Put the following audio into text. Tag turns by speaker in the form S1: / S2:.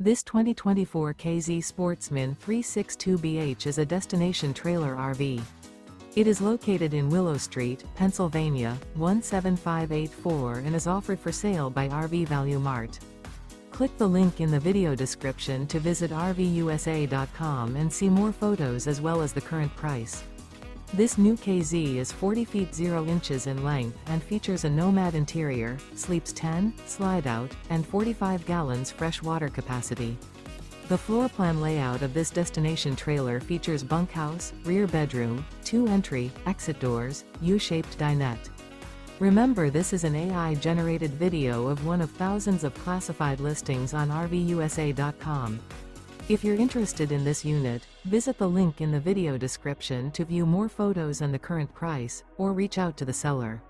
S1: This 2024 K-Z Sportsmen 362BH is a destination trailer RV. It is located in Willow Street, Pennsylvania, 17584 and is offered for sale by RV Value Mart. Click the link in the video description to visit RVUSA.com and see more photos as well as the current price. This new K-Z is 40 feet 0 inches in length and features a NOMAD interior, sleeps 10, slide-out, and 45 gallons fresh water capacity. The floor plan layout of this destination trailer features bunkhouse, rear bedroom, 2 entry, exit doors, U-shaped dinette. Remember, this is an AI-generated video of one of thousands of classified listings on RVUSA.com. If you're interested in this unit, visit the link in the video description to view more photos and the current price, or reach out to the seller.